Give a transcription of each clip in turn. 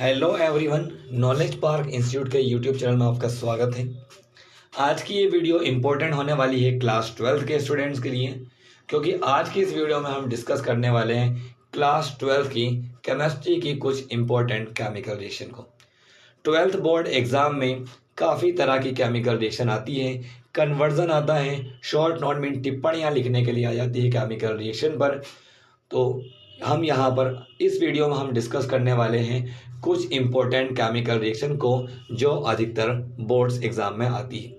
Hello everyone, knowledge park institute के YouTube channel में आपका स्वागत है। आज की ये वीडियो इम्पोर्टेंट होने वाली है क्लास 12 के स्टूडेंट्स के लिए, क्योंकि आज की इस वीडियो में हम डिस्कस करने वाले हैं क्लास 12 की केमिस्ट्री की कुछ इम्पोर्टेंट केमिकल रिएक्शन को। 12th बोर्ड एग्ज़ाम में काफ़ी तरह की केमिकल रिएक्शन आती है, कन्वर्जन आता है, शॉर्ट नोट में टिप्पणियाँ लिखने के लिए आ जाती है केमिकल रिएक्शन पर। तो हम यहाँ पर इस वीडियो में हम डिस्कस करने वाले हैं कुछ इम्पोर्टेंट केमिकल रिएक्शन को जो अधिकतर बोर्ड्स एग्ज़ाम में आती है।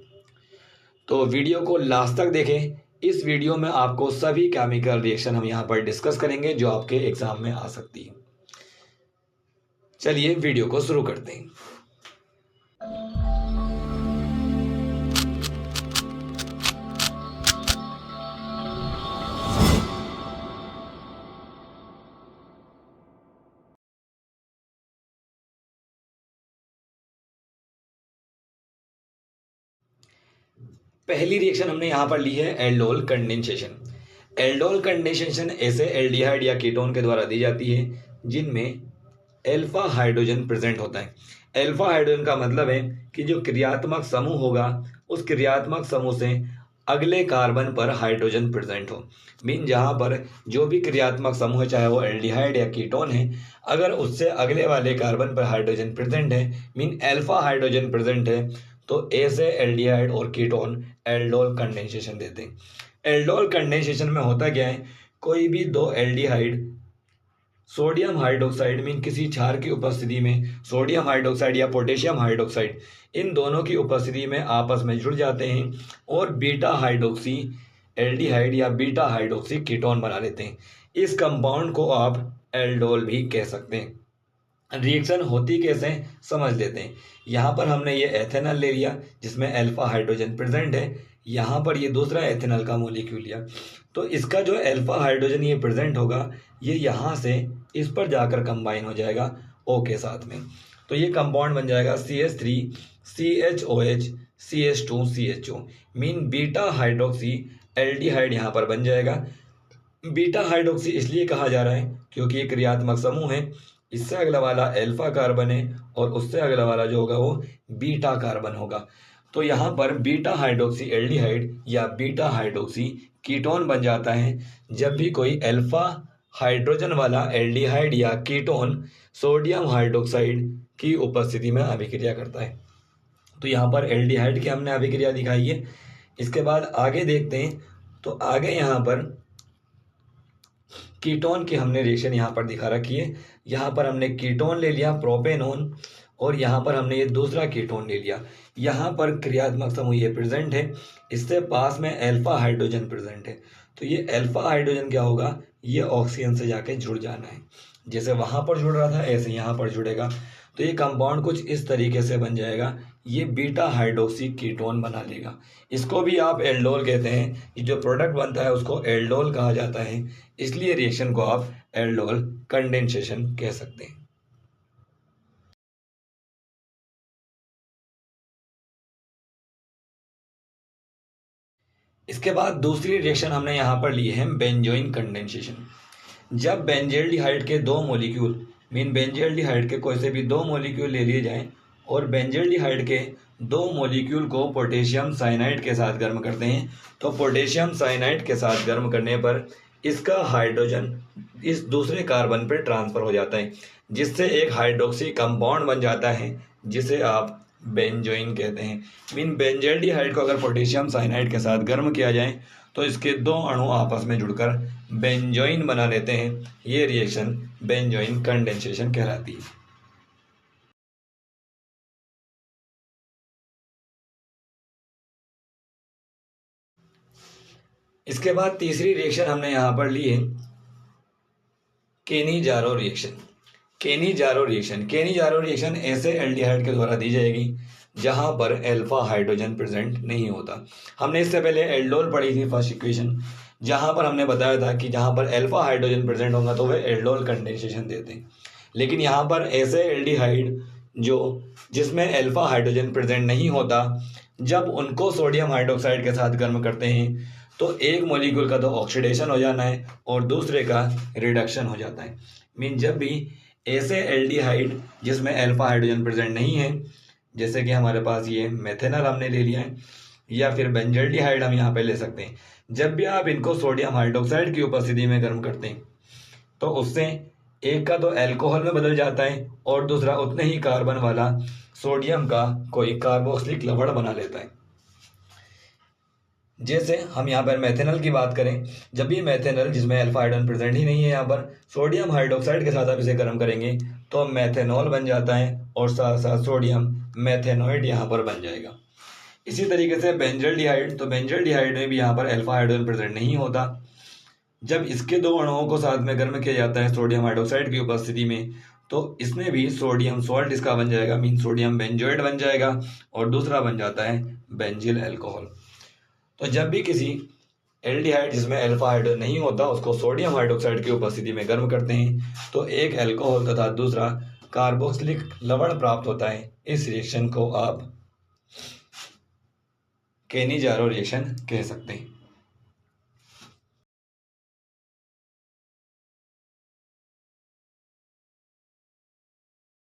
तो वीडियो को लास्ट तक देखें। इस वीडियो में आपको सभी केमिकल रिएक्शन हम यहाँ पर डिस्कस करेंगे जो आपके एग्ज़ाम में आ सकती है। चलिए वीडियो को शुरू करते हैं। पहली रिएक्शन हमने यहाँ पर ली है एल्डोल कंडेंसेशन। एल्डोल कंडेंसेशन ऐसे एल्डिहाइड या कीटोन के द्वारा दी जाती है जिनमें अल्फा हाइड्रोजन प्रेजेंट होता है। अल्फा हाइड्रोजन का मतलब है कि जो क्रियात्मक समूह होगा उस क्रियात्मक समूह से अगले कार्बन पर हाइड्रोजन प्रेजेंट हो। मीन जहाँ पर जो भी क्रियात्मक समूह है, चाहे वो एल्डिहाइड या कीटोन है, अगर उससे अगले वाले कार्बन पर हाइड्रोजन प्रेजेंट है, मीन अल्फा हाइड्रोजन प्रेजेंट है, तो ऐसे एल्डिहाइड और कीटोन एल्डोल कंडेंसेशन देते हैं। एल्डोल कंडेंसेशन में होता क्या है, कोई भी दो एल्डिहाइड सोडियम हाइड्रोक्साइड मीन किसी क्षार की उपस्थिति में सोडियम हाइड्रोक्साइड या पोटेशियम हाइड्रोक्साइड, इन दोनों की उपस्थिति में आपस में जुड़ जाते हैं और बीटा हाइड्रोक्सी एल्डिहाइड या बीटा हाइड्रोक्सी कीटोन बना लेते हैं। इस कंपाउंड को आप एल्डोल भी कह सकते हैं। रिएक्शन होती कैसे समझ लेते हैं। यहाँ पर हमने ये एथेनॉल ले लिया जिसमें अल्फा हाइड्रोजन प्रेजेंट है, यहाँ पर ये दूसरा एथेनॉल का मॉलिक्यूल लिया, तो इसका जो अल्फा हाइड्रोजन ये प्रेजेंट होगा ये यहाँ से इस पर जाकर कंबाइन हो जाएगा O के साथ में, तो ये कंपाउंड बन जाएगा CH3 CHOH CH2 CHO, mean beta hydroxy aldehyde यहाँ पर बन जाएगा। बीटा हाइड्रोक्सी इसलिए कहा जा रहा है क्योंकि ये क्रियात्मक समूह है, इससे अगला वाला अल्फा कार्बन है और उससे अगला वाला जो होगा वो बीटा कार्बन होगा। तो यहाँ पर बीटा हाइड्रोक्सी एल्डिहाइड या बीटा हाइड्रोक्सी कीटोन बन जाता है जब भी कोई अल्फा हाइड्रोजन वाला एल्डिहाइड या कीटोन सोडियम हाइड्रोक्साइड की उपस्थिति में अभिक्रिया करता है। तो यहाँ पर एल्डिहाइड की हमने अभिक्रिया दिखाई है। इसके बाद आगे देखते हैं, तो आगे यहाँ पर कीटोन की हमने रिएक्शन यहाँ पर दिखा रखी है। यहाँ पर हमने कीटोन ले लिया प्रोपेनोन और यहाँ पर हमने ये दूसरा कीटोन ले लिया। यहाँ पर क्रियात्मक समूह ये प्रेजेंट है, इससे पास में अल्फा हाइड्रोजन प्रेजेंट है, तो ये अल्फा हाइड्रोजन क्या होगा, ये ऑक्सीजन से जाके जुड़ जाना है। जैसे वहाँ पर जुड़ रहा था ऐसे यहाँ पर जुड़ेगा, तो ये कंपाउंड कुछ इस तरीके से बन जाएगा, ये बीटा हाइड्रोक्सी कीटोन बना लेगा। इसको भी आप एल्डोल कहते हैं। ये जो प्रोडक्ट बनता है उसको एल्डोल कहा जाता है, इसलिए रिएक्शन को आप एल्डोल कंडेंसेशन कह सकते हैं। इसके बाद दूसरी रिएक्शन हमने यहाँ पर ली है बेंजोइन कंडेंसेशन। जब बेंजेल्डिहाइड के दो मॉलिक्यूल मीन बेंजेल्डिहाइड के कोई से भी दो मॉलिक्यूल ले लिए जाएं और बेंजेल्डिहाइड के दो मॉलिक्यूल को पोटेशियम साइनाइड के साथ गर्म करते हैं, तो पोटेशियम साइनाइड के साथ गर्म करने पर इसका हाइड्रोजन इस दूसरे कार्बन पर ट्रांसफर हो जाता है, जिससे एक हाइड्रोक्सी कंपाउंड बन जाता है जिसे आप बेंजोइन कहते हैं। मीन बेंजेल्डिहाइड को अगर पोटेशियम साइनाइड के साथ गर्म किया जाए तो इसके दो अणु आपस में जुड़कर बेंजोइन बना लेते हैं। ये रिएक्शन बेंजोइन कंडेंसेशन कहलाती है। इसके बाद तीसरी रिएक्शन हमने यहाँ पर ली है केनी-जारो रिएक्शन। केनी-जारो रिएक्शन ऐसे एल्डिहाइड के द्वारा दी जाएगी जहां पर अल्फा हाइड्रोजन प्रेजेंट नहीं होता। हमने इससे पहले एल्डोल पढ़ी थी फर्स्ट इक्वेशन, जहां पर हमने बताया था कि जहां पर अल्फा हाइड्रोजन प्रेजेंट होगा तो वे एल्डोल कंडेंसेशन देते हैं। लेकिन यहाँ पर ऐसे एल्डिहाइड जो जिसमें अल्फा हाइड्रोजन प्रेजेंट नहीं होता, जब उनको सोडियम हाइड्रोक्साइड के साथ गर्म करते हैं तो एक मॉलिक्यूल का तो ऑक्सीडेशन हो जाना है और दूसरे का रिडक्शन हो जाता है। मीन जब भी ऐसे एल्डिहाइड जिसमें अल्फा हाइड्रोजन प्रेजेंट नहीं है, जैसे कि हमारे पास ये मेथेनॉल हमने ले लिया है, या फिर बेंजल्डिहाइड हम यहाँ पे ले सकते हैं। जब भी आप इनको सोडियम हाइड्रोक्साइड की उपस्थिति में गर्म करते हैं तो उससे एक का तो अल्कोहल में बदल जाता है और दूसरा उतने ही कार्बन वाला सोडियम का कोई कार्बोक्सिलिक लवण बना लेता है। जैसे हम यहाँ पर मेथेनॉल की बात करें, जब भी मेथेनॉल जिसमें अल्फा हाइड्रोजन प्रेजेंट ही नहीं है, यहाँ पर सोडियम हाइड्रोक्साइड के साथ आप इसे गर्म करेंगे तो मेथेनॉल बन जाता है और साथ साथ सोडियम मेथेनोइड यहाँ पर बन जाएगा। इसी तरीके से बेंजल्डिहाइड, तो बेंजल्डिहाइड में भी यहाँ पर अल्फा हाइड्रोजन प्रेजेंट नहीं होता। जब इसके दो अणुओं को साथ में गर्म किया जाता है सोडियम हाइड्रोक्साइड की उपस्थिति में, तो इसमें भी सोडियम सॉल्ट इसका बन जाएगा, मीन सोडियम बेंजोइड बन जाएगा, और दूसरा बन जाता है बेंजिल अल्कोहल। तो जब भी किसी एल्डिहाइड जिसमें अल्फा हाइड्रोजन नहीं होता उसको सोडियम हाइड्रोक्साइड की उपस्थिति में गर्म करते हैं तो एक अल्कोहल तथा दूसरा कार्बोक्सिलिक लवण प्राप्त होता है। इस रिएक्शन को आप केनिजारो रिएक्शन कह सकते हैं।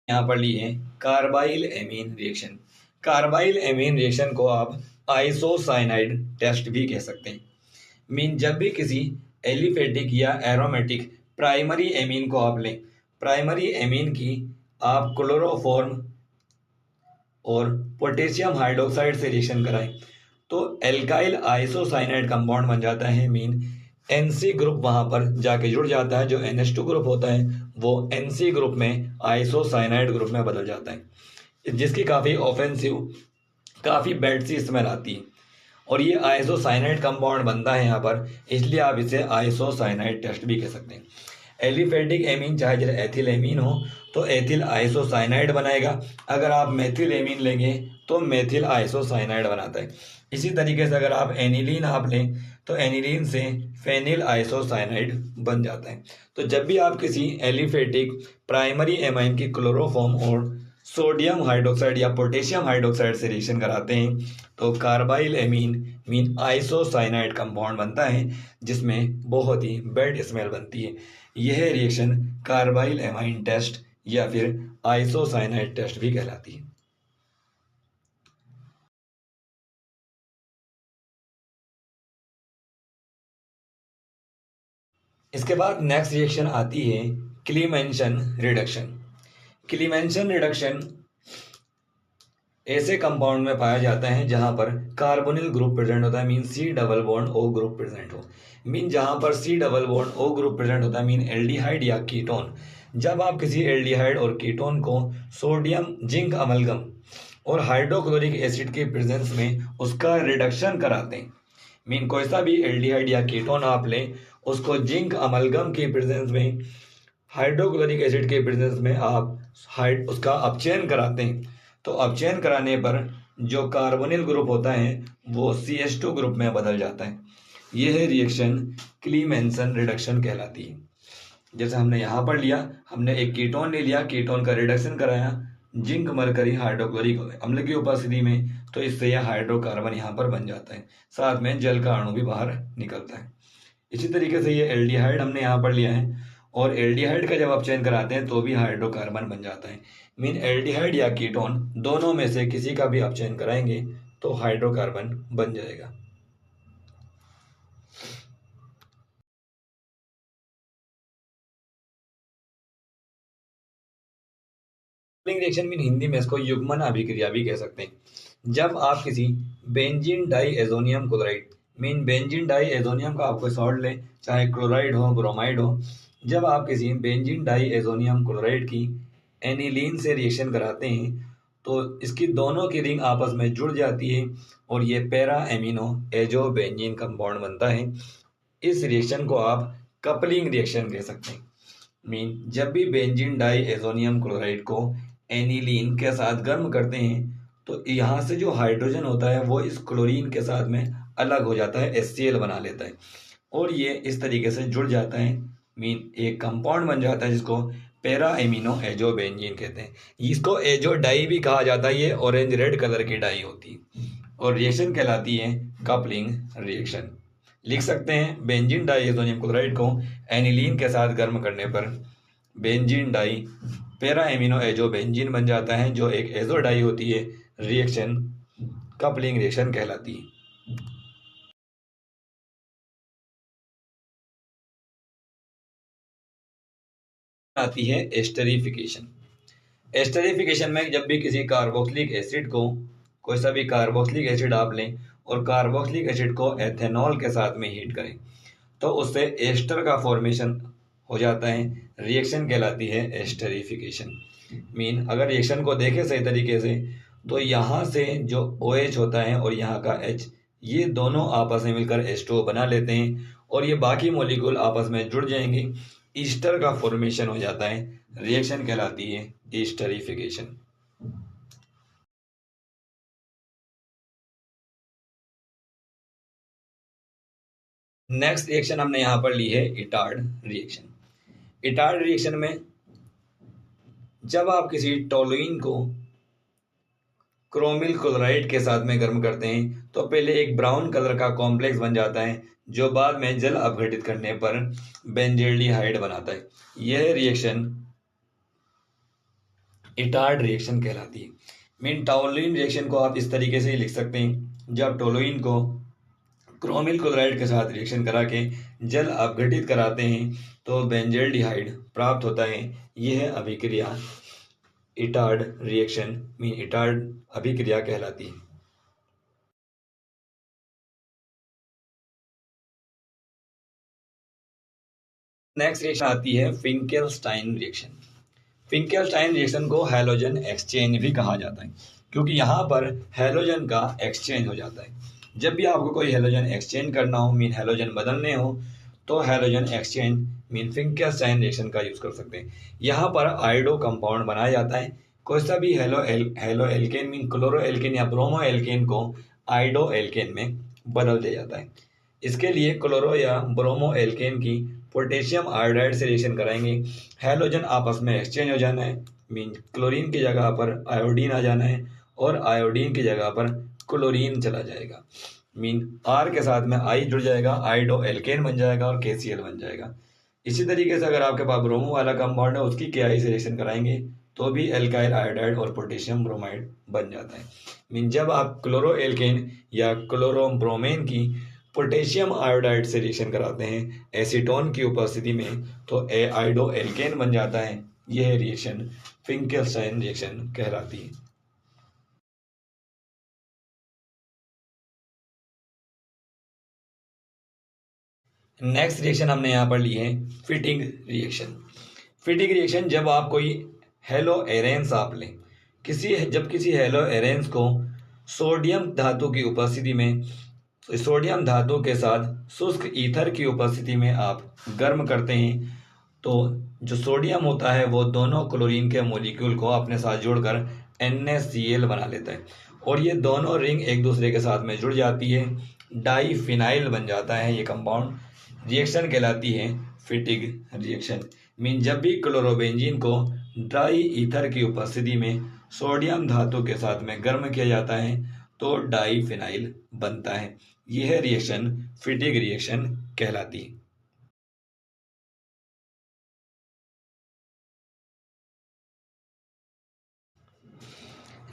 यहाँ पर ली है carbyl amine reaction. Carbyl amine reaction को आप आइसोसाइनाइड टेस्ट भी कह सकते हैं। मीन जब भी किसी एलिफेटिक या एरोमेटिक प्राइमरी एमीन को आप लें, प्राइमरी एमीन की आप क्लोरोफॉर्म और पोटेशियम हाइड्रोक्साइड से रिएक्शन कराएं तो एल्काइल आइसोसाइनाइड कंपाउंड बन जाता है। मीन NC ग्रुप वहां पर जाके जुड़ जाता है, जो NH2 ग्रुप होता है वो NC ग्रुप में आइसोसाइनाइड ग्रुप में बदल जाता है, जिसकी काफ़ी ऑफेंसिव, काफ़ी बैड सी स्मेल आती है और ये आइसोसाइनाइड कंपाउंड बनता है यहाँ पर, इसलिए आप इसे आइसोसाइनाइड टेस्ट भी कह सकते हैं। एलिफेटिक एमीन चाहे जैसे एथिल एमीन हो तो एथिल आइसोसाइनाइड बनाएगा, अगर आप मेथिल एमीन लेंगे तो मेथिल आइसोसाइनाइड बनाता है। इसी तरीके से अगर आप एनिलीन आप लें तो एनिलीन से फेनिल आइसोसाइनाइड बन जाता है। तो जब भी आप किसी एलिफेटिक प्राइमरी एमाइन की क्लोरोफॉर्म और सोडियम हाइड्रोक्साइड या पोटेशियम हाइड्रोक्साइड से रिएक्शन कराते हैं तो carbyl amine mean isocyanide compound बनता है, जिसमें बहुत ही बैड स्मेल बनती है। यह रिएक्शन कार्बाइल एमाइन टेस्ट या फिर आइसोसाइनाइड टेस्ट भी कहलाती है। इसके बाद नेक्स्ट रिएक्शन आती है क्लीमेंशन रिडक्शन। क्लीमेंशन रिडक्शन ऐसे कंपाउंड में पाया जाता है जहां पर कार्बोनिल ग्रुप प्रेजेंट होता है, mean C double bond O group present हो। मीन जहां पर C double bond O group present होता है, मीन एल्डिहाइड या कीटोन। जब आप किसी एल्डिहाइड और कीटोन को सोडियम जिंक अमलगम और हाइड्रोक्लोरिक एसिड के प्रेजेंस में उसका रिडक्शन कराते हैं, मीन कोई सा भी एल्डिहाइड या कीटोन आप लें उसको जिंक अमलगम के प्रेजेंस में, हाइड्रोक्लोरिक एसिड के प्रेजेंस में आप उसका अपचयन कराते हैं, तो अपचयन कराने पर जो कार्बोनिल ग्रुप होता है वो CH2 ग्रुप में बदल जाता है। यह रिएक्शन क्लीमेंसन रिडक्शन कहलाती है। जैसे हमने यहाँ पर लिया, हमने एक कीटोन ले लिया, कीटोन का रिडक्शन कराया जिंक मरकरी हाइड्रोक्लोरिक अम्ल की उपस्थिति में, तो इससे यह हाइड्रोकार्बन यहाँ पर बन जाता है, साथ में जल का अणु भी बाहर निकलता है। इसी तरीके से ये एल्डिहाइड हमने यहाँ पर लिया है और एल्डिहाइड का जब अपचयन कराते हैं तो भी हाइड्रोकार्बन बन जाता है। मीन एल्डिहाइड या कीटोन दोनों में से किसी का भी अपचयन कराएंगे तो हाइड्रोकार्बन बन जाएगा। रिएक्शन मीन हिंदी में इसको युग्मन अभिक्रिया भी कह सकते हैं। जब आप किसी benzene diazonium chloride, mean benzene diazonium का आपको सॉल्ट ले, चाहे क्लोराइड हो ब्रोमाइड हो, जब आप किसी बेंजीन डाई एजोनियम क्लोराइड की एनिलीन से रिएक्शन कराते हैं तो इसकी दोनों की रिंग आपस में जुड़ जाती है और ये para amino azo benzene compound बनता है। इस रिएक्शन को आप कपलिंग रिएक्शन कह सकते हैं। मीन जब भी बेंजीन डाई एजोनियम क्लोराइड को एनिलीन के साथ गर्म करते हैं तो यहाँ से जो हाइड्रोजन होता है वो इस क्लोरीन के साथ में अलग हो जाता है, HCl बना लेता है और ये इस तरीके से जुड़ जाता है। मीन एक कंपाउंड बन जाता है जिसको पैरा एमिनो एजो बेंजीन कहते हैं। इसको एजो डाई भी कहा जाता है, ये ऑरेंज रेड कलर की डाई होती है और रिएक्शन कहलाती है कपलिंग रिएक्शन। लिख सकते हैं बेंजीन डाई एजोनियम क्लोराइड को एनिलीन के साथ गर्म करने पर benzene di para amino azo benzene बन जाता है, जो एक एजो डाई होती है। रिएक्शन कपलिंग रिएक्शन कहलाती है। आती है एस्टरिफिकेशन। एस्टरिफिकेशन में जब भी किसी कार्बोक्सिलिक एसिड को, कोई सा भी कार्बोक्सिलिक एसिड आप लें और कार्बोक्सिलिक एसिड को एथेनॉल के साथ में हीट करें तो उससे एस्टर का फॉर्मेशन हो जाता है। रिएक्शन कहलाती है एस्टरिफिकेशन। मीन अगर रिएक्शन को देखें सही तरीके से तो यहाँ से जो OH होता है और यहाँ का H, ये दोनों आपस में मिलकर H2O बना लेते हैं और ये बाकी मॉलिक्यूल आपस में जुड़ जाएंगे, ईस्टर का फॉर्मेशन हो जाता है। रिएक्शन कहलाती है ईस्टरिफिकेशन। नेक्स्ट रिएक्शन हमने यहाँ पर ली है इटार्ड रिएक्शन। इटार्ड रिएक्शन में जब आप किसी टोलुइन को क्रोमिल क्लोराइड के साथ में गर्म करते हैं तो पहले एक ब्राउन कलर का कॉम्प्लेक्स बन जाता है, जो बाद में जल अपघटित करने पर बेंजल्डिहाइड बनाता है। यह रिएक्शन इटार्ड रिएक्शन कहलाती है। मीन टोलुइन रिएक्शन को आप इस तरीके से ही लिख सकते हैं, जब टोलुइन को क्रोमिल क्लोराइड के साथ रिएक्शन करा के जल अपघटित कराते हैं तो बेंजल्डिहाइड प्राप्त होता है। यह अभिक्रिया इटार्ड रिएक्शन मीन इटार्ड अभिक्रिया कहलाती है। नेक्स्ट रिएक्शन आती है फिंकेलस्टाइन रिएक्शन। फिंकेलस्टाइन रिएक्शन को हैलोजन एक्सचेंज भी कहा जाता है, क्योंकि यहाँ पर हैलोजन का एक्सचेंज हो जाता है। जब भी आपको कोई हैलोजन एक्सचेंज करना हो, मीन हैलोजन बदलने हो, तो हैलोजन एक्सचेंज मीन फिंकेलस्टाइन रिएक्शन का यूज कर सकते हैं। यहाँ पर आयोडो कंपाउंड बनाया जाता है। कोई सा भी halo alkane mean chloro alkane या ब्रोमो एल्केन को आयोडो एल्केन में बदल दिया जाता है। इसके लिए क्लोरो या ब्रोमो एल्केन की पोटेशियम आयोडाइड से रिएक्शन कराएंगे। हैलोजन आपस में एक्सचेंज हो जाना है, मीन क्लोरीन की जगह पर आयोडीन आ जाना है और आयोडीन की जगह पर क्लोरीन चला जाएगा। मीन आर के साथ में आई जुड़ जाएगा, आयोडो एल्केन बन जाएगा और KCl बन जाएगा। इसी तरीके से अगर आपके पास ब्रोमो वाला कंपाउंड है, उसकी KI से रिएक्शन कराएंगे तो भी एल्काइल आयोडाइड और पोटेशियम ब्रोमाइड बन जाता है। मीन जब आप क्लोरो एल्केन या क्लोरो ब्रोमेन की पोटेशियम आयोडाइड से रिएक्शन कराते हैं एसीटोन की उपस्थिति में तो आयोडो एल्केन बन जाता है। यह रिएक्शन फिंकेलस्टाइन रिएक्शन कहलाती है। नेक्स्ट रिएक्शन हमने यहाँ पर ली है फिटिंग रिएक्शन। फिटिंग रिएक्शन जब आप कोई हेलो एरेंस आप लें, जब किसी हेलो एरेंस को सोडियम धातु की उपस्थिति में, सोडियम धातु के साथ शुष्क ईथर की उपस्थिति में आप गर्म करते हैं तो जो सोडियम होता है वो दोनों क्लोरीन के मॉलिक्यूल को अपने साथ जोड़कर NaCl बना लेता है और ये दोनों रिंग एक दूसरे के साथ में जुड़ जाती है, डाईफिनाइल बन जाता है। ये कंपाउंड रिएक्शन कहलाती है फिटिग रिएक्शन। मीन जब भी क्लोरोबेंजीन को ड्राई ईथर की उपस्थिति में सोडियम धातु के साथ में गर्म किया जाता है तो डाईफिनाइल बनता है। यह रिएक्शन फिटिग रिएक्शन कहलाती है।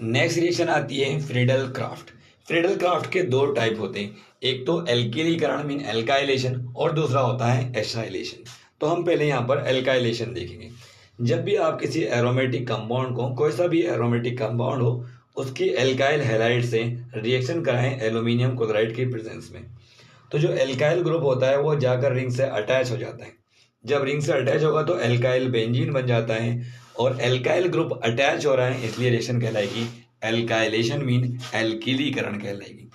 नेक्स्ट रिएक्शन आती है फ्रीडल क्राफ्ट। फ्रीडल क्राफ्ट के दो टाइप होते हैं, एक तो एल्किलीकरण मीन एल्काइलेशन और दूसरा होता है एसाइलेशन। तो हम पहले यहाँ पर एल्काइलेशन देखेंगे। जब भी आप किसी एरोमेटिक कंपाउंड को, कोई सा भी एरोमेटिक कंपाउंड हो, उसकी एल्काइल हैलाइड से रिएक्शन कराएं एल्यूमिनियम क्लोराइड की प्रेजेंस में, तो जो एल्काइल ग्रुप होता है वो जाकर रिंग से अटैच हो जाता है। जब रिंग से अटैच होगा तो एल्काइल बेंजीन बन जाता है और एल्काइल ग्रुप अटैच हो रहा है इसलिए रिएक्शन कहलाएगी एल्काइलेशन मीन एल्किलीकरण कहलाएगी।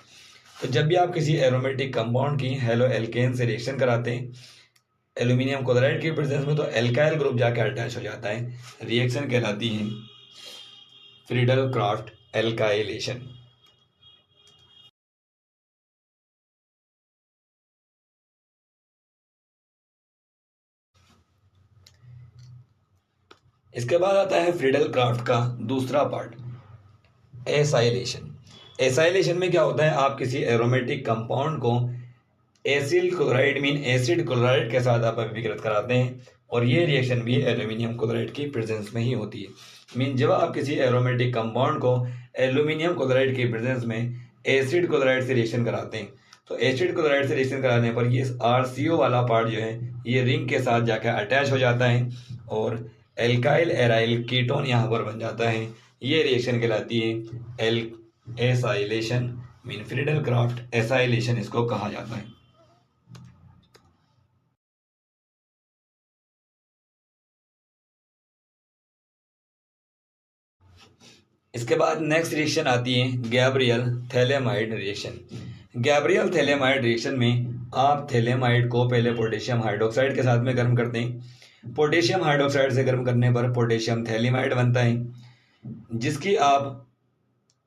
तो जब भी आप किसी एरोमेटिक कंपाउंड की हेलो एल्केन से रिएक्शन कराते हैं एल्यूमिनियम क्लोराइड की प्रेजेंस में तो एल्काइल ग्रुप जाकर अटैच हो जाता है, रिएक्शन कहलाती है फ्रीडल क्राफ्ट एल्काइलेशन। इसके बाद आता है फ्रीडल क्राफ्ट का दूसरा पार्ट एसाइलेशन। एसाइलेशन में क्या होता है, आप किसी एरोमेटिक कंपाउंड को acyl chloride mean acid chloride के साथ आप अभिकृत कराते हैं और ये रिएक्शन भी एल्यूमिनियम क्लोराइड की प्रेजेंस में ही होती है। मीन जब आप किसी एरोमेटिक कंपाउंड को एल्यूमिनियम क्लोराइड की प्रेजेंस में एसिड क्लोराइड से रिएक्शन कराते हैं, तो एसिड क्लोराइड से रिएक्शन कराने पर ये RCO वाला पार्ट जो है ये रिंग के साथ जाकर अटैच हो जाता है और एल्काइल एराइल कीटोन यहाँ पर बन जाता है। ये रिएक्शन कहलाती है acylation, mean Friedel Crafts acylation इसको कहा जाता है। इसके बाद नेक्स्ट रिएक्शन आती है Gabriel phthalimide reaction. Gabriel phthalimide reaction में आप थैलेमाइड को पहले पोटेशियम हाइड्रोक्साइड के साथ में गर्म करते हैं। पोटेशियम हाइड्रोक्साइड से गर्म करने पर पोटेशियम थैलेमाइड बनता है, जिसकी आप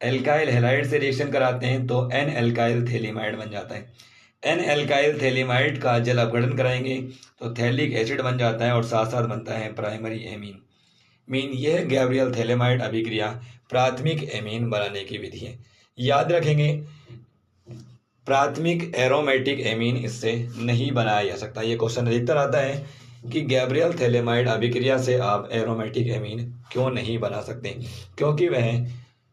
एल्काइल हैलाइड से रिएक्शन कराते हैं तो एन एल्काइल थैलेमाइड बन जाता है। एन एल्काइल थैलेमाइड का जल अपघटन कराएंगे तो थैलिक एसिड बन जाता है और साथ साथ बनता है प्राइमरी एमीन। मीन यह गैब्रियल थैलेमाइड अभिक्रिया प्राथमिक एमीन बनाने की विधि है। याद रखेंगे, प्राथमिक एरोमेटिक एमीन इससे नहीं बनाया जा सकता। ये क्वेश्चन अधिकतर आता है कि गैब्रियल थैलेमाइड अभिक्रिया से आप एरोमेटिक एमीन क्यों नहीं बना सकते, क्योंकि वह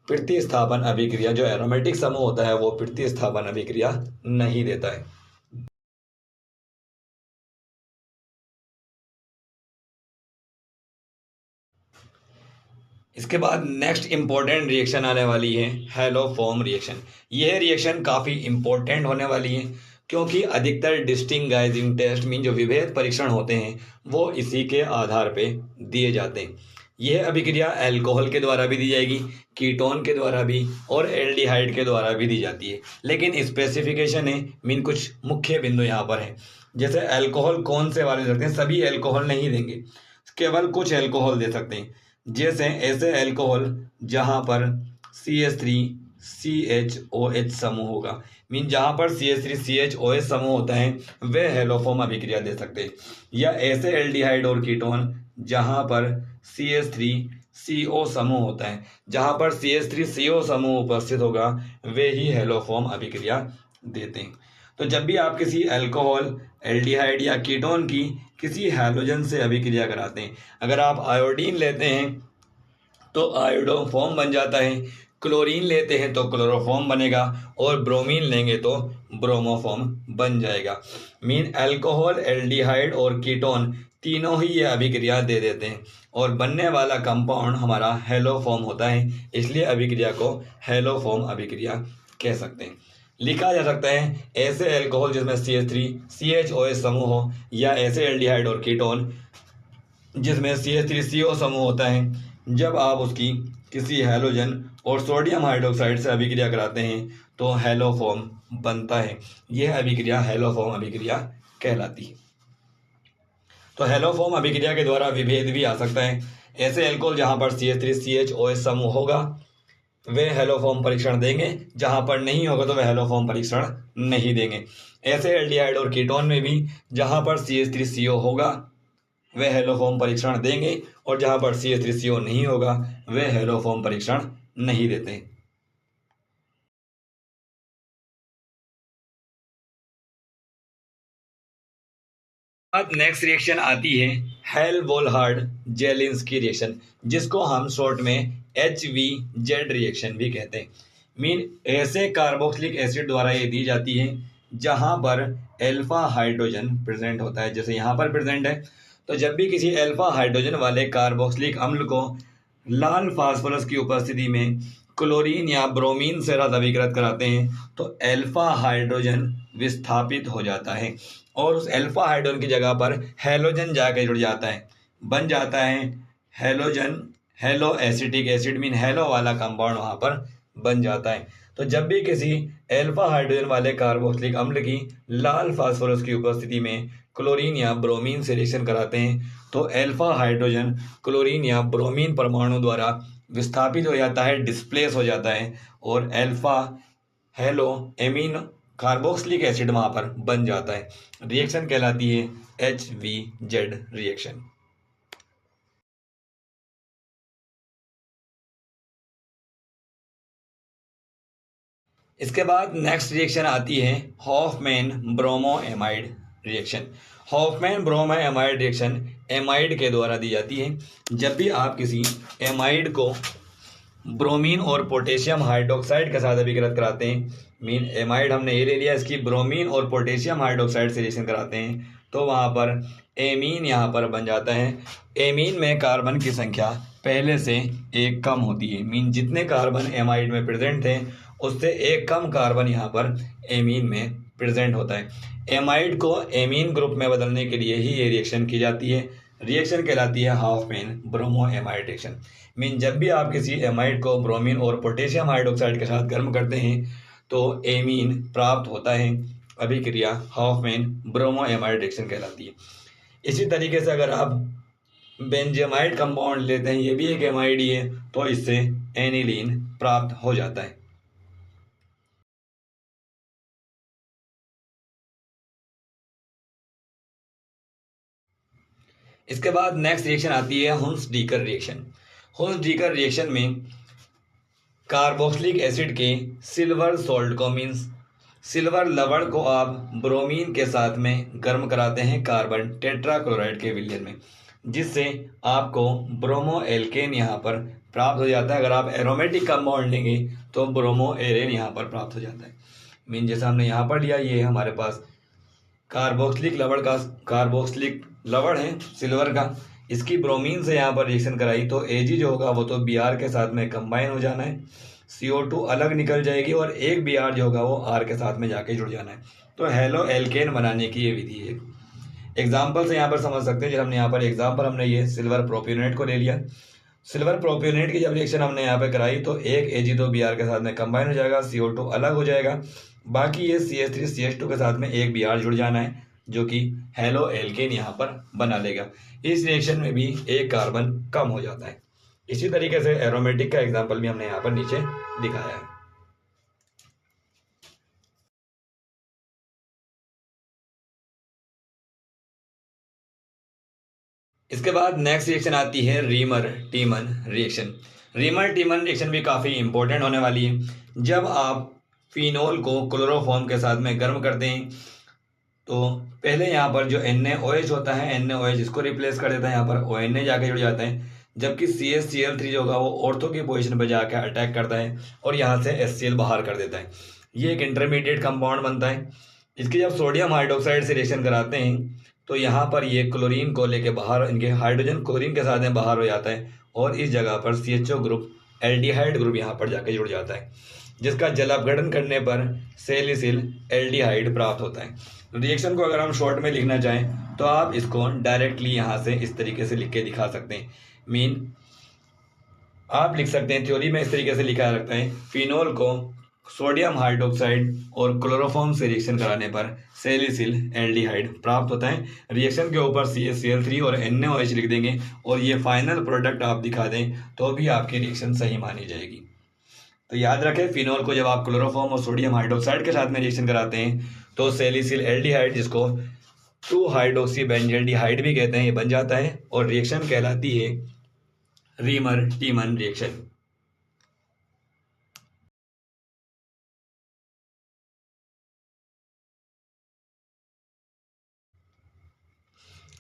प्रतिस्थापन अभिक्रिया, जो एरोमेटिक समूह होता है वो प्रतिस्थापन अभिक्रिया नहीं देता है। इसके बाद नेक्स्ट इंपॉर्टेंट रिएक्शन आने वाली है हैलोफॉर्म रिएक्शन। यह रिएक्शन काफ़ी इंपॉर्टेंट होने वाली है, क्योंकि अधिकतर डिस्टिंगाइजिंग टेस्ट मीन जो विभेद परीक्षण होते हैं वो इसी के आधार पे दिए जाते हैं। यह अभिक्रिया अल्कोहल के द्वारा भी दी जाएगी, कीटोन के द्वारा भी और एल्डिहाइड के द्वारा भी दी जाती है। लेकिन स्पेसिफिकेशन है, मीन कुछ मुख्य बिंदु यहाँ पर है। जैसे अल्कोहल कौन से वाले दे सकते हैं, सभी अल्कोहल नहीं देंगे, केवल कुछ अल्कोहल दे सकते हैं। जैसे ऐसे अल्कोहल जहाँ पर CH3CHOH समूह होगा, मीन जहाँ पर CH3CHOH समूह होता है वे हैलोफॉर्म अभिक्रिया दे सकते हैं। या ऐसे एल्डिहाइड और कीटोन जहाँ पर CH3CO समूह होता है, जहाँ पर CH3CO समूह उपस्थित होगा वे ही हैलोफॉर्म अभिक्रिया देते हैं। तो जब भी आप किसी अल्कोहल, एल्डिहाइड या कीटोन की किसी हैलोजन से अभिक्रिया कराते हैं, अगर आप आयोडीन लेते हैं तो आयोडोफॉर्म बन जाता है, क्लोरीन लेते हैं तो क्लोरोफॉर्म बनेगा और ब्रोमीन लेंगे तो ब्रोमोफॉर्म बन जाएगा। मीन अल्कोहल, एल्डिहाइड और कीटोन तीनों ही ये अभिक्रिया दे देते हैं और बनने वाला कंपाउंड हमारा हैलोफॉर्म होता है, इसलिए अभिक्रिया को हैलोफॉर्म अभिक्रिया कह सकते हैं। लिखा जा सकता है ऐसे अल्कोहल जिसमें CH3CHOH समूह हो या ऐसे एल्डिहाइड और कीटोन जिसमें CH3CO समूह होता है, जब आप उसकी किसी हैलोजन और सोडियम हाइड्रोक्साइड से अभिक्रिया कराते हैं तो हैलोफॉर्म बनता है। यह अभिक्रिया हैलोफॉर्म अभिक्रिया कहलाती है। तो हैलोफॉर्म अभिक्रिया के द्वारा विभेद भी आ सकता है। ऐसे अल्कोहल जहाँ पर CH3CHOH समूह होगा वे हैलोफॉर्म परीक्षण देंगे, जहां पर नहीं होगा तो वे हैलोफॉर्म परीक्षण नहीं देंगे। ऐसे एल्डिहाइड और कीटोन में भी जहां पर CH3CO होगा वे हैलोफॉर्म परीक्षण देंगे और जहां पर CH3CO नहीं होगा वे हैलोफॉर्म परीक्षण नहीं देते। अब नेक्स्ट रिएक्शन आती है हेल-वोल्हार्ड जेलिंस्की रिएक्शन, जिसको हम शॉर्ट में HVZ रिएक्शन भी कहते हैं। मीन ऐसे कार्बोक्सिलिक एसिड द्वारा ये दी जाती है जहां पर अल्फा हाइड्रोजन प्रेजेंट होता है, जैसे यहाँ पर प्रेजेंट है। तो जब भी किसी अल्फा हाइड्रोजन वाले कार्बोक्सिलिक अम्ल को लाल फास्फोरस की उपस्थिति में क्लोरीन या ब्रोमीन से अभिकृत कराते हैं तो अल्फा हाइड्रोजन विस्थापित हो जाता है और उस अल्फा हाइड्रोजन की जगह पर हैलोजन जाकर जुड़ जाता है, बन जाता है halogen, hello acetic acid mean hello वाला कंपाउंड वहाँ पर बन जाता है। तो जब भी किसी अल्फा हाइड्रोजन वाले कार्बोक्सिलिक अम्ल की लाल फास्फोरस की उपस्थिति में क्लोरीन या ब्रोमीन से रिएक्शन कराते हैं तो अल्फा हाइड्रोजन क्लोरीन या ब्रोमीन परमाणु द्वारा विस्थापित हो जाता है, डिस्प्लेस हो जाता है और alpha hello amine carboxylic acid वहाँ पर बन जाता है। रिएक्शन कहलाती है HVZ रिएक्शन। इसके बाद नेक्स्ट रिएक्शन आती है Hoffmann bromoamide reaction. Hoffmann bromo amide reaction amide के द्वारा दी जाती है। जब भी आप किसी एमाइड को ब्रोमीन और पोटेशियम हाइड्रोक्साइड के साथ अभिकृत कराते हैं, मीन एमाइड हमने ये ले लिया, इसकी ब्रोमीन और पोटेशियम हाइड्रोक्साइड से रिएक्शन कराते हैं, तो वहाँ पर एमीन यहाँ पर बन जाता है। एमीन में कार्बन की संख्या पहले से एक कम होती है, मीन जितने कार्बन एमाइड में प्रेजेंट थे उससे एक कम कार्बन यहाँ पर एमीन में प्रेजेंट होता है। एमाइड को एमीन ग्रुप में बदलने के लिए ही ये रिएक्शन की जाती है। रिएक्शन कहलाती है Hofmann bromo amide reaction. Mean जब भी आप किसी एमाइड को ब्रोमीन और पोटेशियम हाइड्रोक्साइड के साथ गर्म करते हैं तो एमीन प्राप्त होता है। अभिक्रिया हॉफमैन ब्रोमो एमाइड रिएक्शन कहलाती है। इसी तरीके से अगर आप बेंजेमाइड कंपाउंड लेते हैं, ये भी एक एमाइड ही है, तो इससे एनिलीन प्राप्त हो जाता है। इसके बाद नेक्स्ट रिएक्शन आती है हुन्स-डीकर रिएक्शन। हुन्स-डीकर रिएक्शन में कार्बोक्सिलिक एसिड के सिल्वर सॉल्ट को, मीन्स सिल्वर लवण को आप ब्रोमीन के साथ में गर्म कराते हैं कार्बन टेट्राक्लोराइड के विलयन में, जिससे आपको ब्रोमो एल्केन यहाँ पर प्राप्त हो जाता है। अगर आप एरोमेटिक कंपाउंड लेंगे तो ब्रोमो एरेन यहाँ पर प्राप्त हो जाता है। मीन जैसा हमने यहाँ पर लिया, ये हमारे पास कार्बोक्सिलिक लवण है सिल्वर का, इसकी ब्रोमीन से यहाँ पर रिएक्शन कराई तो Ag जो होगा वो तो Br के साथ में कंबाइन हो जाना है, CO2 अलग निकल जाएगी और एक Br जो होगा वो R के साथ में जाके जुड़ जाना है। तो हेलो एल्केन बनाने की ये विधि है। एग्जाम्पल से यहाँ पर समझ सकते हैं। जब हमने यहाँ पर एग्जाम्पल हमने ये सिल्वर प्रोपियोनेट को ले लिया। सिल्वर प्रोपियोनेट की जब रिएक्शन हमने यहाँ पे कराई तो एक Ag तो Br के साथ में कंबाइन हो जाएगा, CO2 अलग हो जाएगा, बाकी ये CH3 CH2 के साथ में एक Br जुड़ जाना है जो कि हेलो एल्केन यहाँ पर बना लेगा। इस रिएक्शन में भी एक कार्बन कम हो जाता है। इसी तरीके से एरोमेटिक का एग्जाम्पल भी हमने यहाँ पर नीचे दिखाया है। इसके बाद नेक्स्ट रिएक्शन आती है रीमर टीमन रिएक्शन। रीमर टीमन रिएक्शन भी काफ़ी इंपॉर्टेंट होने वाली है। जब आप फिनोल को क्लोरोफॉर्म के साथ में गर्म करते हैं तो पहले यहाँ पर जो NaOH होता है, NaOH इसको रिप्लेस कर देता है, यहाँ पर ONA जाके जुड़ जाता है, जबकि CH-Cl3 जो होगा वो ऑर्थो की पोजीशन पर जाकर अटैक करता है और यहाँ से HCl बाहर कर देता है। ये एक इंटरमीडिएट कंपाउंड बनता है। इसकी जब सोडियम हाइड्रोक्साइड से रिएक्शन कराते हैं तो यहाँ पर ये क्लोरीन को लेके बाहर, इनके हाइड्रोजन क्लोरीन के साथ में बाहर हो जाता है और इस जगह पर CHO ग्रुप एल्डिहाइड ग्रुप यहाँ पर जाके जुड़ जाता है, जिसका जल अपघटन करने पर सैलिसिल एल्डिहाइड प्राप्त होता है। रिएक्शन को अगर हम शॉर्ट में लिखना चाहें तो आप इसको डायरेक्टली यहाँ से इस तरीके से लिख के दिखा सकते हैं। मीन आप लिख सकते हैं, थ्योरी में इस तरीके से लिखा रखता है, फिनोल को सोडियम हाइड्रोक्साइड और क्लोरोफॉर्म से रिएक्शन कराने पर सैलिसिल एल्डिहाइड प्राप्त होता है। रिएक्शन के ऊपर CH-Cl3 और NaOH लिख देंगे और ये फाइनल प्रोडक्ट आप दिखा दें तो भी आपकी रिएक्शन सही मानी जाएगी। तो याद रखें, फिनोल को जब आप क्लोरोफॉर्म और सोडियम हाइड्रोक्साइड के साथ में रिएक्शन कराते हैं तो सैलिसिल एल्डिहाइड, जिसको 2 हाइड्रोक्सी बेंजल्डिहाइड भी कहते हैं, ये बन जाता है और रिएक्शन कहलाती है रीमर टीमन रिएक्शन।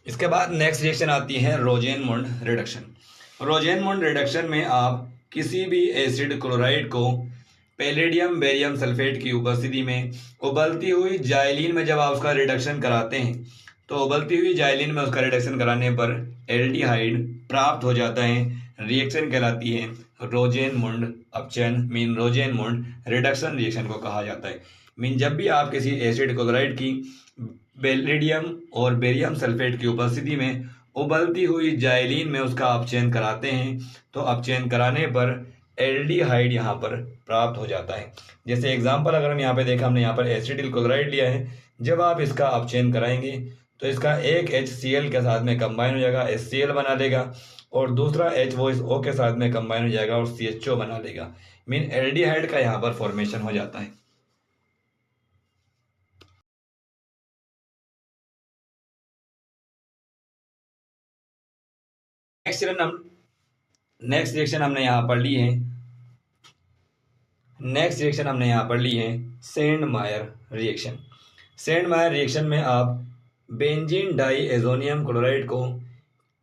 इसके बाद नेक्स्ट रिएक्शन आती है रोजेनमुंड रिडक्शन। रोजेनमुंड रिडक्शन में आप किसी भी एसिड क्लोराइड को पैलेडियम बेरियम सल्फेट की उपस्थिति में उबलती हुई जाइलिन में जब आप उसका रिडक्शन कराते हैं तो उबलती हुई जाइलिन में उसका रिडक्शन कराने पर एल्डिहाइड प्राप्त हो जाता है। रिएक्शन कहलाती है रोजेनमुंड अपचयन, मीन रोजेनमुंड रिडक्शन रिएक्शन को कहा जाता है। मीन जब भी आप किसी एसिड क्लोराइड की पैलेडियम और बेरियम सल्फेट की उपस्थिति में उबलती हुई जाइलिन में उसका अपचयन कराते हैं तो अपचयन कराने पर एल्डिहाइड यहाँ पर प्राप्त हो जाता है। जैसे एग्जांपल अगर हम यहाँ पे देखा, हमने यहाँ पर एसिटिल क्लोराइड लिया है, जब आप इसका अपचयन कराएंगे तो इसका एक HCl के साथ में कंबाइन हो जाएगा, HCl बना लेगा और दूसरा H वो इस O के साथ में कंबाइन हो जाएगा और CHO बना लेगा। मीन एल्डिहाइड का यहाँ पर फॉर्मेशन हो जाता है। नेक्स्ट रिएक्शन हमने यहाँ पर ली है, सेंडमायर रिएक्शन। सेंडमायर रिएक्शन में आप बेंजीन डाई एजोनियम क्लोराइड को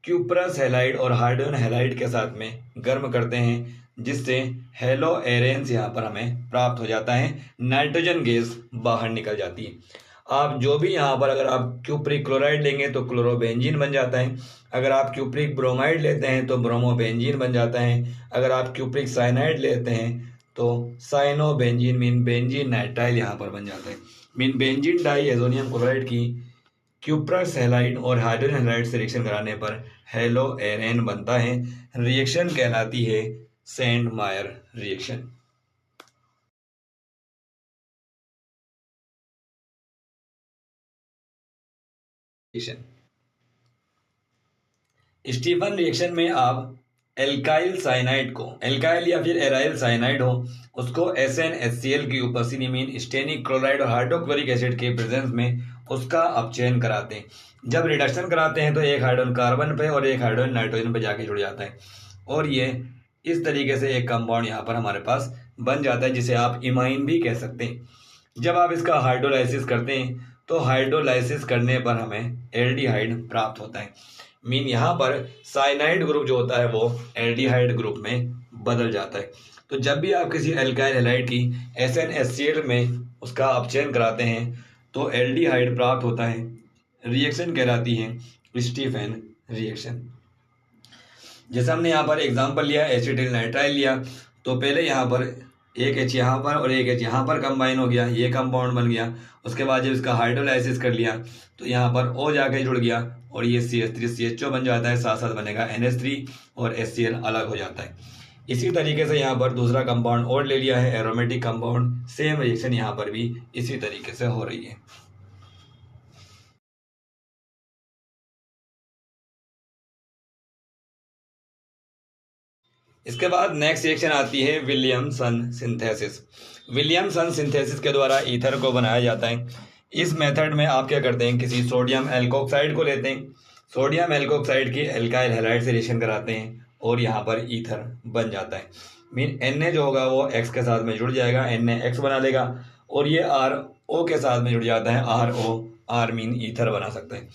क्यूप्रस हैलाइड और हाइड्रोजन हैलाइड के साथ में गर्म करते हैं, जिससे हेलो एरेंस यहाँ पर हमें प्राप्त हो जाता है, नाइट्रोजन गैस बाहर निकल जाती है। आप जो भी यहाँ पर अगर आप क्यूप्रिक क्लोराइड लेंगे तो क्लोरोबेंजीन बन जाता है, अगर आप क्यूप्रिक ब्रोमाइड लेते हैं तो ब्रोमोबेंजीन बन जाता है, अगर आप क्यूप्रिक साइनाइड लेते हैं तो साइनोबेंजीन मीन बेंजीन नाइट्राइल यहाँ पर बन जाता है। Mean benzene diazonium chloride की क्यूप्रस हैलाइड और हाइड्रोजन हैलाइड से रिएक्शन कराने पर हेलो एरेन बनता है। रिएक्शन कहलाती है सेंड मायर रिएक्शन। स्टीफन रिएक्शन में आप एल्काइल साइनाइड को, एल्काइल या फिर एराइल साइनाइड हो, उसको SnHCl की उपस्थिति मीन स्टेनिक क्लोराइड और हाइड्रोक्लोरिक एसिड के प्रेजेंस में उसका अपचयन कराते हैं। जब रिडक्शन कराते हैं तो एक हाइड्रोजन कार्बन पे और एक हाइड्रोजन नाइट्रोजन पे जाके जुड़ जाता है और ये इस तरीके से एक कंपाउंड यहाँ पर हमारे पास बन जाता है, जिसे आप इमाइन भी कह सकते हैं। जब आप इसका हाइड्रोलाइसिस करते हैं तो हाइड्रोलाइसिस करने पर हमें एल्डिहाइड प्राप्त होता है। मीन यहाँ पर साइनाइड ग्रुप जो होता है वो एल्डिहाइड ग्रुप में बदल जाता है। तो जब भी आप किसी एल्काइल हैलाइड की SnHCl में उसका अपचयन कराते हैं तो एल्डिहाइड प्राप्त होता है। रिएक्शन कहलाती है स्टीफन रिएक्शन। जैसे हमने यहाँ पर एग्जांपल लिया, एसिटिल नाइट्राइल लिया, तो पहले यहाँ पर एक H यहाँ पर और एक H यहाँ पर कंबाइन हो गया, ये कंपाउंड बन गया। उसके बाद जब इसका हाइड्रोलाइसिस कर लिया तो यहाँ पर O जाके जुड़ गया और ये CH3 CHO बन जाता है, साथ साथ बनेगा NH3 और HCl अलग हो जाता है। इसी तरीके से यहाँ पर दूसरा कंपाउंड और ले लिया है, एरोमेटिक कंपाउंड। सेम रिएक्शन यहाँ पर भी इसी तरीके से हो रही है। इसके बाद नेक्स्ट रिएक्शन आती है विलियमसन सिंथेसिस। विलियमसन सिंथेसिस के द्वारा ईथर को बनाया जाता है। इस मेथड में आप क्या करते हैं, किसी सोडियम एल्कोक्साइड को लेते हैं, सोडियम एल्कोक्साइड की एल्काइल हैलाइड से रिएक्शन कराते हैं और यहाँ पर ईथर बन जाता है। मीन Na जो होगा वो X के साथ में जुड़ जाएगा, NaX बना लेगा और ये RO के साथ में जुड़ जाता है, RO, R मीन ईथर बना सकते हैं।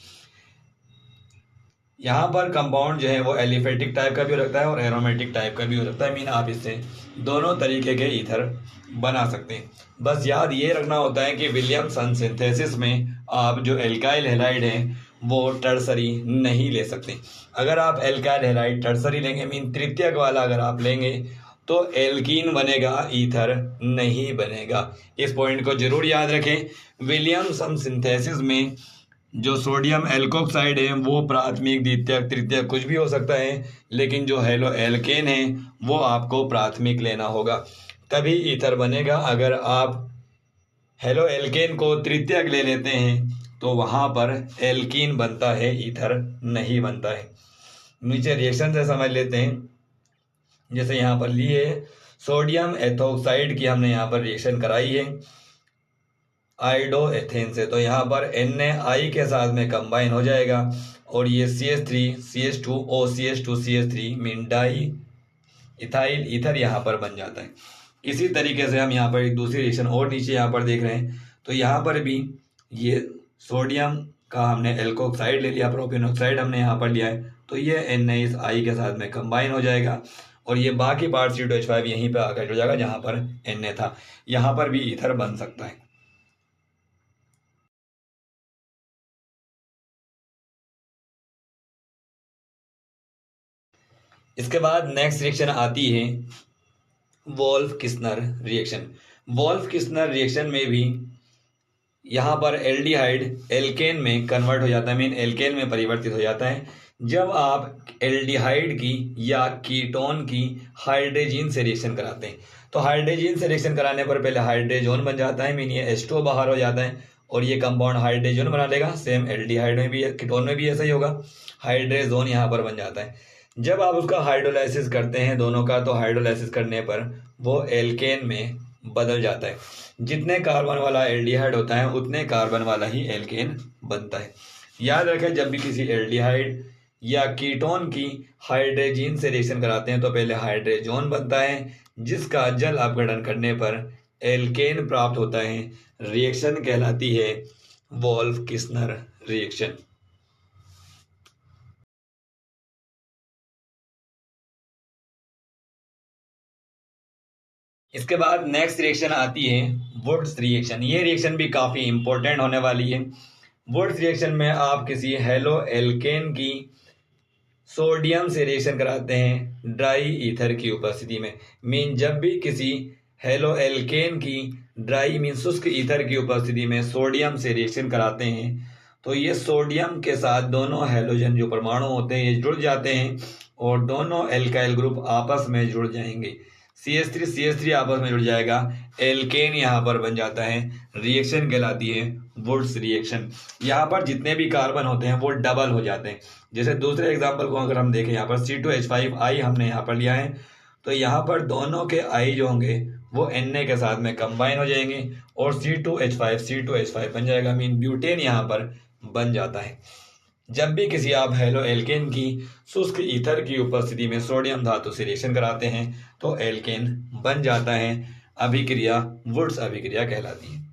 यहाँ पर कंपाउंड जो है वो एलिफेटिक टाइप का भी हो सकता है और एरोमेटिक टाइप का भी हो सकता है। मीन आप इससे दोनों तरीके के ईथर बना सकते हैं। बस याद ये रखना होता है कि विलियमसन सिंथेसिस में आप जो एल्काइल हैलाइड हैं वो टर्सरी नहीं ले सकते। अगर आप एल्काइल हैलाइड टर्सरी लेंगे मीन तृतीयक वाला अगर आप लेंगे तो एल्कीन बनेगा, ईथर नहीं बनेगा। इस पॉइंट को जरूर याद रखें। विलियमसन सिंथेसिस में जो सोडियम एल्कोक्साइड है वो प्राथमिक, द्वितीयक, तृतीयक कुछ भी हो सकता है, लेकिन जो हेलो एल्केन है वो आपको प्राथमिक लेना होगा, तभी ईथर बनेगा। अगर आप हेलो एल्केन को तृतीयक ले लेते हैं तो वहाँ पर एल्कीन बनता है, ईथर नहीं बनता है। नीचे रिएक्शन से समझ लेते हैं। जैसे यहाँ पर लिए सोडियम एथोक्साइड की हमने यहाँ पर रिएक्शन कराई है आइडो एथेन से, तो यहाँ पर Na के साथ में कंबाइन हो जाएगा और ये CH3 CH2O CH2 CH3 mean di ethyl ether यहाँ पर बन जाता है। इसी तरीके से हम यहाँ पर एक दूसरी रिएक्शन और नीचे यहाँ पर देख रहे हैं, तो यहाँ पर भी ये सोडियम का हमने एल्कोक्साइड ले लिया, प्रोपेनॉक्साइड हमने यहाँ पर लिया है, तो ये Na इस I के साथ में कंबाइन हो जाएगा और ये बाकी पार्ट C2H5 यहीं पर आकर जुड़ जाएगा जहाँ पर Na था। यहाँ पर भी ईथर बन सकता है। इसके बाद नेक्स्ट रिएक्शन आती है Wolff Kishner reaction. Wolff Kishner reaction में भी यहाँ पर एल्डिहाइड एल्केन में कन्वर्ट हो जाता है, मीन एल्केन में परिवर्तित हो जाता है। जब आप एल्डिहाइड की या कीटोन की हाइड्रोजन से रिएक्शन कराते हैं तो हाइड्रोजन से रिएक्शन कराने पर पहले हाइड्रोजन बन जाता है, मीन ये H2O बाहर हो जाता है और ये कंपाउंड हाइड्रोजन बना लेगा। सेम एल्डिहाइड में भी, कीटोन में भी ऐसा ही होगा, हाइड्रोजन यहाँ पर बन जाता है। जब आप उसका हाइड्रोलाइसिस करते हैं दोनों का, तो हाइड्रोलाइसिस करने पर वो एल्केन में बदल जाता है। जितने कार्बन वाला एल्डिहाइड होता है उतने कार्बन वाला ही एल्केन बनता है। याद रखें, जब भी किसी एल्डिहाइड या कीटोन की हाइड्रोजन से रिएक्शन कराते हैं तो पहले हाइड्रोजन बनता है, जिसका जल अपघटन करने पर एल्केन प्राप्त होता है। रिएक्शन कहलाती है वोल्फ किस्नर रिएक्शन। इसके बाद नेक्स्ट रिएक्शन आती है वुड्स रिएक्शन। ये रिएक्शन भी काफ़ी इंपॉर्टेंट होने वाली है। वुड्स रिएक्शन में आप किसी हेलो एल्केन की सोडियम से रिएक्शन कराते हैं ड्राई ईथर की उपस्थिति में। मीन जब भी किसी हेलो एल्केन की ड्राई मीन शुष्क ईथर की उपस्थिति में सोडियम से रिएक्शन कराते हैं तो ये सोडियम के साथ दोनों हेलोजन जो परमाणु होते हैं ये जुड़ जाते हैं और दोनों एल्काइल ग्रुप आपस में जुड़ जाएंगे। CH3 आपस में जुड़ जाएगा, एल्केन यहाँ पर बन जाता है। रिएक्शन कहलाती है वुड्स रिएक्शन। यहाँ पर जितने भी कार्बन होते हैं वो डबल हो जाते हैं। जैसे दूसरे एग्जांपल को अगर हम देखें, यहाँ पर C2H5 हमने यहाँ पर लिया है तो यहाँ पर दोनों के I जो होंगे वो Na के साथ में कंबाइन हो जाएंगे और C2H5 बन जाएगा। मीन ब्यूटेन यहाँ पर बन जाता है। जब भी किसी आप हेलो एल्केन की शुष्क ईथर की उपस्थिति में सोडियम धातु से रिएक्शन कराते हैं तो एल्केन बन जाता है। अभिक्रिया वुड्स अभिक्रिया कहलाती है।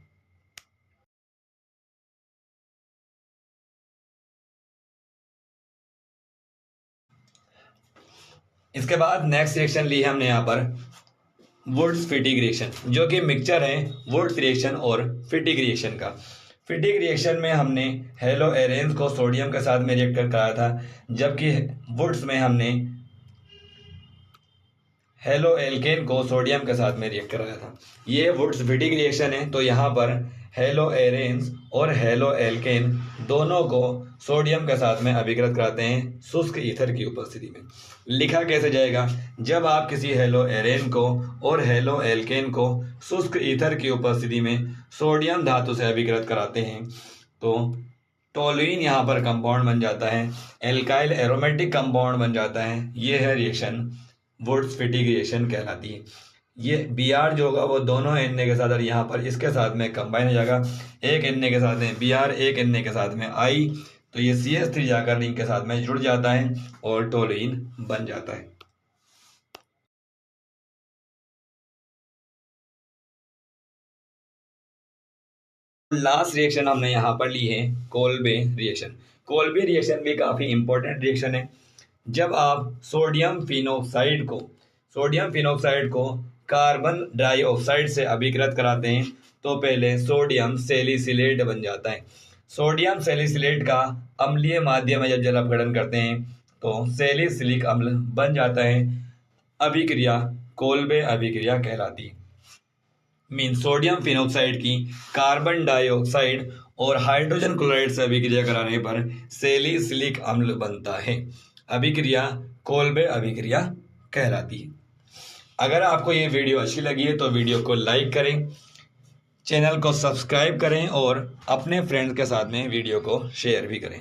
इसके बाद नेक्स्ट रिएक्शन ली है हमने यहाँ पर वुड्स फिटिक रिएक्शन, जो कि मिक्सचर है वुड्स रिएक्शन और फिटिक रिएक्शन का। फिटिक रिएक्शन में हमने हेलो एरेंस को सोडियम के साथ में रिएक्ट कराया था, जबकि वुड्स में हमने हेलो एल्केन को सोडियम के साथ में रिएक्ट कराया था। ये वुड्स फिटिक रिएक्शन है तो यहाँ पर हेलो एरेंस और हेलो एल्केन दोनों को सोडियम के साथ में अभिकृत कराते हैं शुष्क ईथर की उपस्थिति में। लिखा कैसे जाएगा? जब आप किसी हेलो एरेन को और हेलो एल्केन को शुष्क ईथर की उपस्थिति में सोडियम धातु से अभिकृत कराते हैं तो टोलुइन यहाँ पर कंपाउंड बन जाता है, एल्काइल एरोमेटिक कंपाउंड बन जाता है। ये है रिएक्शन वुड्स फिटिक रिएक्शन कहलाती है। ये Br जो होगा वो दोनों Na के साथ और यहाँ पर इसके साथ में कंबाइन हो जाएगा। एक Na के साथ में Br, एक Na के साथ में I, तो ये CH3 जाकर रिंग के साथ में जुड़ जाता है और टोलुइन बन जाता है। लास्ट रिएक्शन हमने यहाँ पर ली है कोल्बे रिएक्शन। कोल्बे रिएक्शन भी काफ़ी इंपॉर्टेंट रिएक्शन है। जब आप सोडियम फिनोक्साइड को कार्बन डाइऑक्साइड से अभिकृत कराते हैं तो पहले सोडियम सैलिसिलेट बन जाता है। सोडियम सैलिसिलेट का अम्लीय माध्यम में जब जल अपघटन करते हैं तो सैलिसिलिक अम्ल बन जाता है। अभिक्रिया कोल्बे अभिक्रिया कहलाती है। मीन सोडियम फिनोक्साइड की कार्बन डाइऑक्साइड और हाइड्रोजन क्लोराइड से अभिक्रिया कराने पर सैलिसिलिक अम्ल बनता है। अभिक्रिया कोल्बे अभिक्रिया कहलाती है। अगर आपको ये वीडियो अच्छी लगी है तो वीडियो को लाइक करें, चैनल को सब्सक्राइब करें और अपने फ्रेंड्स के साथ में वीडियो को शेयर भी करें।